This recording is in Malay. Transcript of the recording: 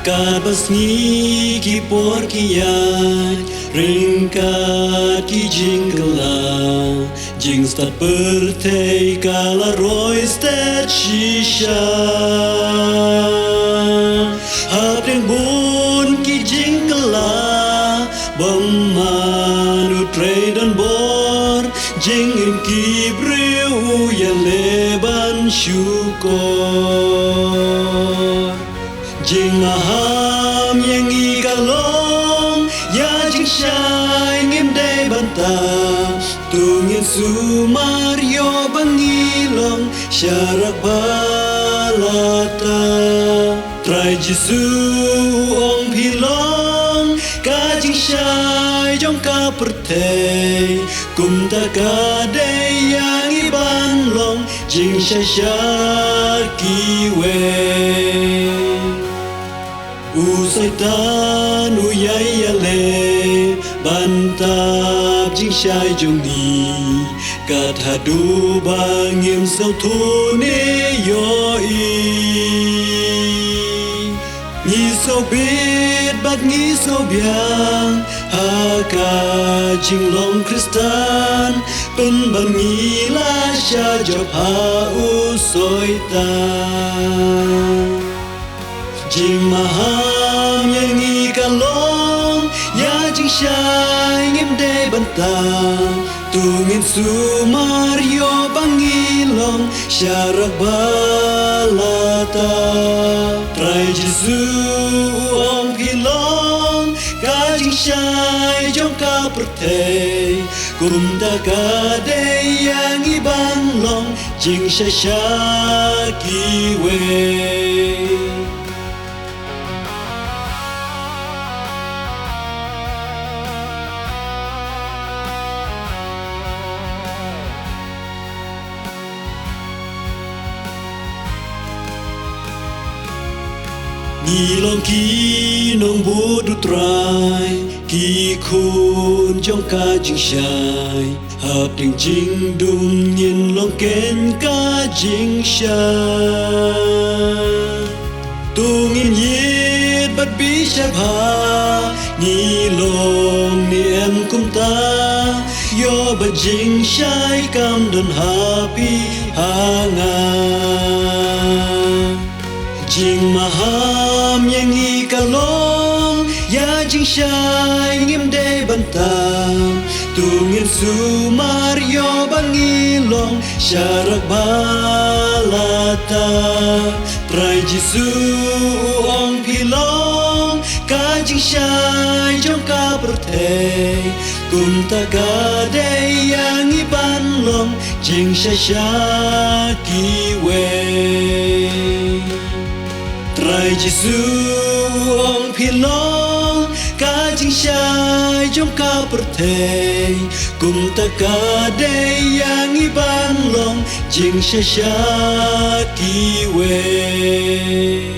Kabasngi ki por ki yan ringkat ki jingla jing stat pertei kala roi stat shisha hapring bun ki jingla bamanu traidan bor jingin ki breu ya leban syukor jing maham yang ikalong ya jing syai ngim day bantang tungin sumaryo bangilong syarak balata try jisu ong pilong ka jing syai jong ka pertei kum ta ka day yang iban long jing syai syaki we usai tan uyai ale bantap jing syai jong ni kat hadu bangim sau thu ne yo ni sau bit bat ni sau biang haka jing long kristan pen ban ni la sha job ha usoi tan jing maham yang ikalong ya jing syai ngim day bantang tungin sumaryo bangilong syarak balata try jisu om kilong ka jing syai jong ka pertei kum ta ka day yang iban long jing syai syaki we Nilong ki nong budu trai ki khun jong ka jing syai hap ding jing dum nyin long ken ka jing syai tungin yit bat bi syap ha nilong ni em kum ta yo bat jing syai kam don happy hanga jing maham yang ikalong ya jing syai ngim day bantang tungin sumaryo bangilong syarak balata try jisu ong pilong ka jing syai jong ka pertei kum ta ka day yang iban long jing syai syaki we try jisu ong pilong ka jing syai jong ka pertei kum ta ka day yang iban long jing syai syaki we